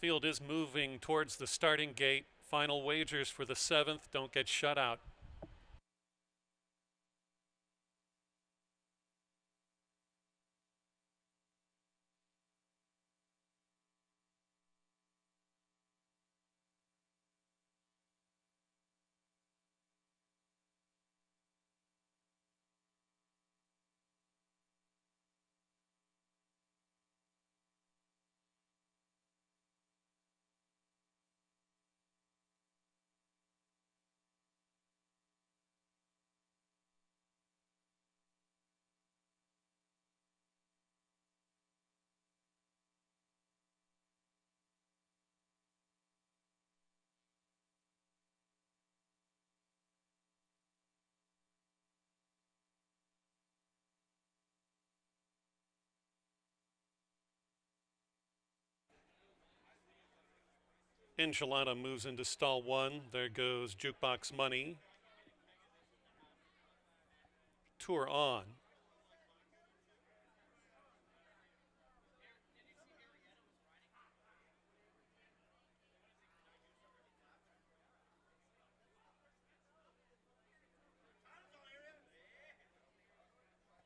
A: Field is moving towards the starting gate. Final wagers for the 7th. Don't get shut out. Enchilada moves into stall 1. There goes Jukebox Money. Tour on.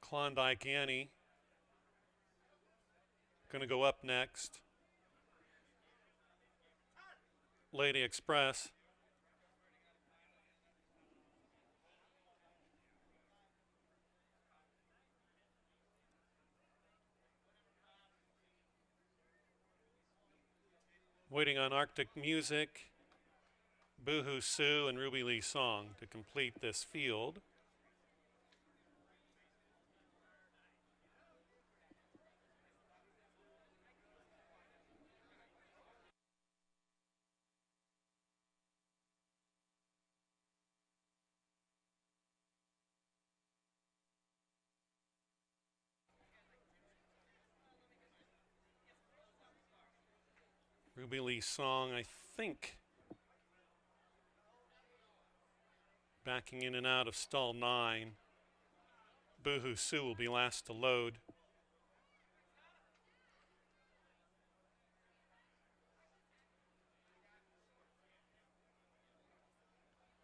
A: Klondike Annie going to go up next. Lady Express. Waiting on Arctic Music, Boohoo Sue, and Ruby Lee Song to complete this field. Ruby Lee Song, I think, backing in and out of stall 9. Boohoo Sue will be last to load.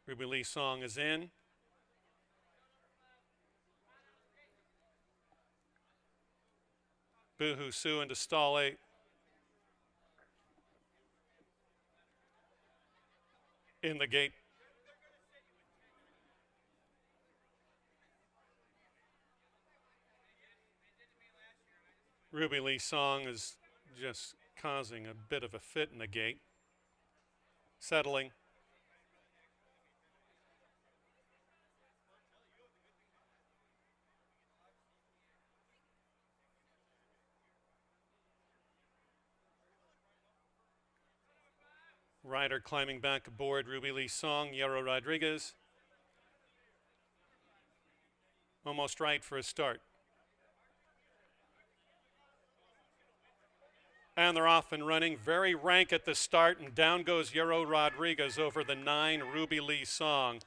A: Ruby Lee Song is in. Boohoo Sue into stall 8. In the gate. Ruby Lee Song is just causing a bit of a fit in the gate. Settling. Rider climbing back aboard Ruby Lee Song, Yero Rodriguez. Almost right for a start. And they're off and running. Very rank at the start, and down goes Yero Rodriguez over the 9 Ruby Lee Song.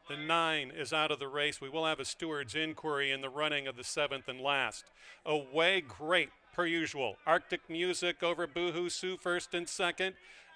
A: The 9 is out of the race. We will have a steward's inquiry in the running of the 7th and last. Away great, per usual. Arctic Music over Boohoo Sue first and second.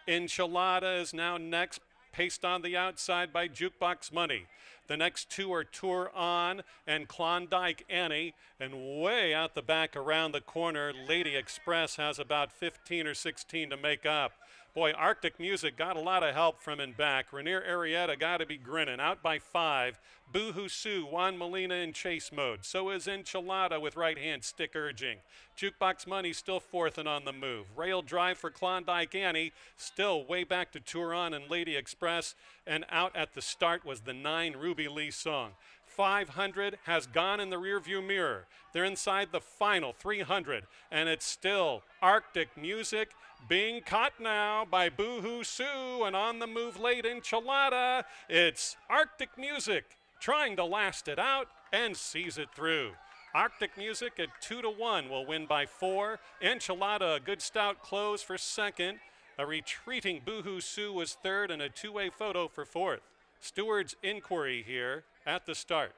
A: Enchilada is now next, paced on the outside by Jukebox Money. The next 2 are Tour On and Klondike Annie. And way out the back around the corner, Lady Express has about 15 or 16 to make up. Boy, Arctic Music got a lot of help from in back. Rainier Arietta got to be grinning. Out by 5. Boohoo Sue, Juan Molina in chase mode. So is Enchilada with right hand stick urging. Jukebox Money still 4th and on the move. Rail Drive for Klondike Annie, still way back to Tour On and Lady Express. And out at the start was the 9 Ruby Lee Song. 500 has gone in the rearview mirror. They're inside the final 300, and it's still Arctic Music being caught now by Boohoo Sue, and on the move late Enchilada. It's Arctic Music trying to last it out and sees it through. Arctic Music at 2-1 will win by 4. Enchilada, a good stout close for second. A retreating Boohoo Sue was third, and a two-way photo for fourth. Steward's inquiry here at the start.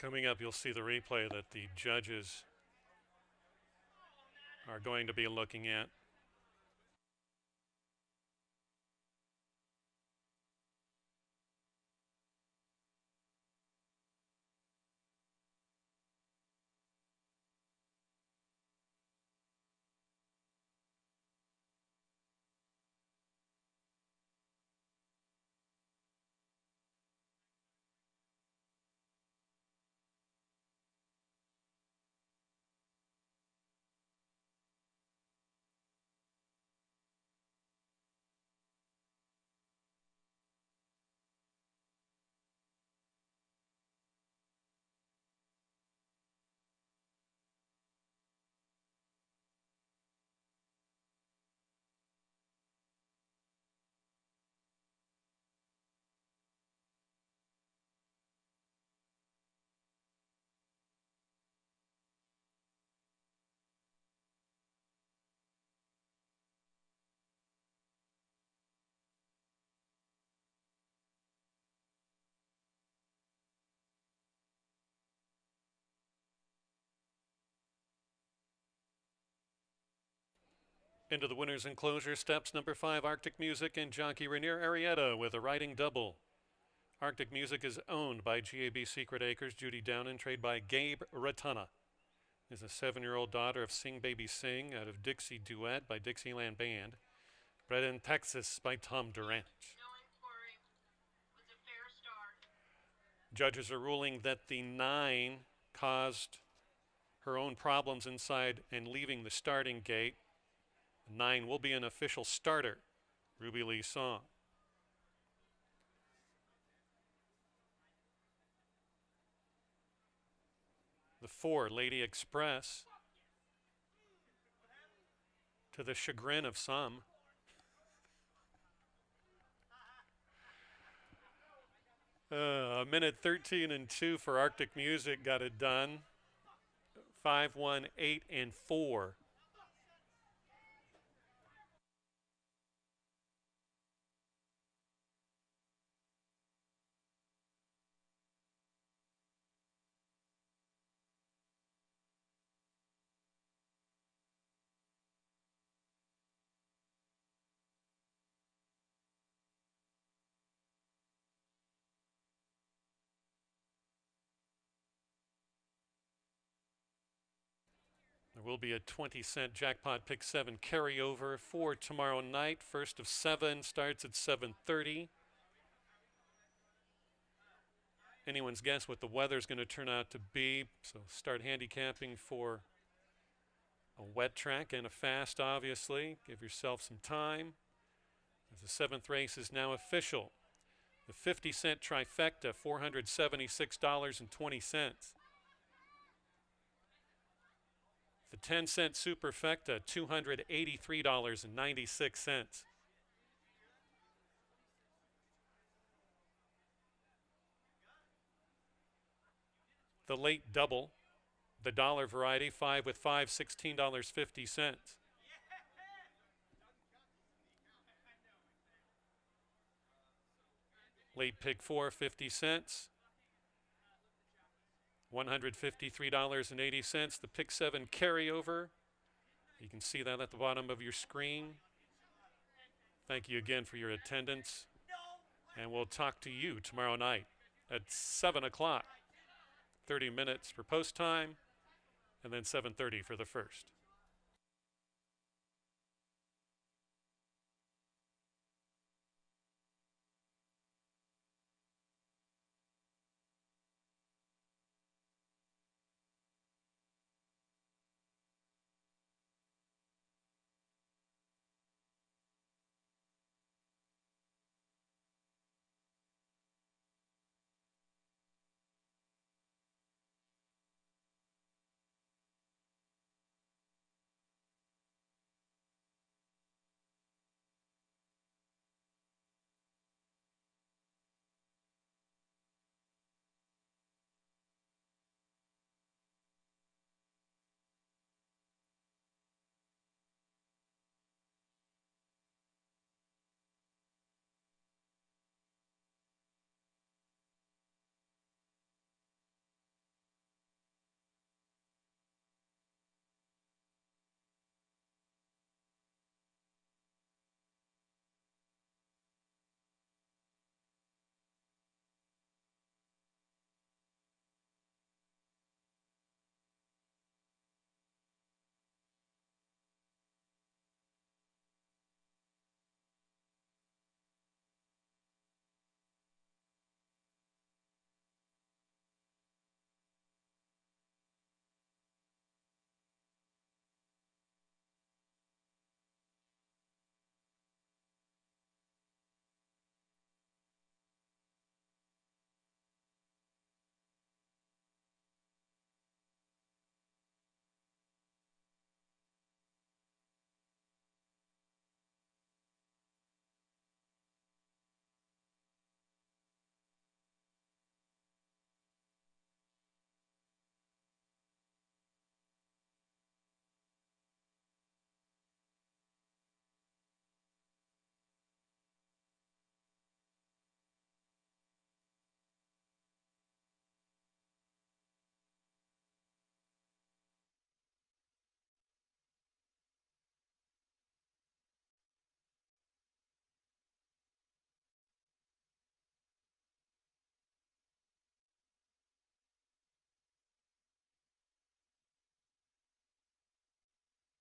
A: Coming up, you'll see the replay that the judges are going to be looking at. Into the winner's enclosure steps number 5, Arctic Music, and jockey Rainier Arrieta with a riding double. Arctic Music is owned by GAB Secret Acres, Judy Downen, trained by Gabe Ratana. Is a 7-year-old daughter of Sing Baby Sing out of Dixie Duet by Dixieland Band. Bred in Texas by Tom Durant. Judges are ruling that the 9 caused her own problems inside and leaving the starting gate. The 9 will be an official starter, Ruby Lee Song. The 4, Lady Express, to the chagrin of some. A minute 13 and 2 for Arctic Music got it done. 5, 1, 8, and 4. There will be a 20-cent jackpot pick 7 carryover for tomorrow night. First of 7 starts at 7:30. Anyone's guess what the weather's going to turn out to be. So start handicapping for a wet track and a fast, obviously. Give yourself some time. As the 7th race is now official. The 50-cent trifecta, $476.20. The 10-cent superfecta, $283.96. The late double, the dollar variety, 5 with 5, $16.50. Late pick 4, 50 cents. $153.80. The pick 7 carryover. You can see that at the bottom of your screen. Thank you again for your attendance. And we'll talk to you tomorrow night at 7 o'clock. 30 minutes for post time, and then 7:30 for the first.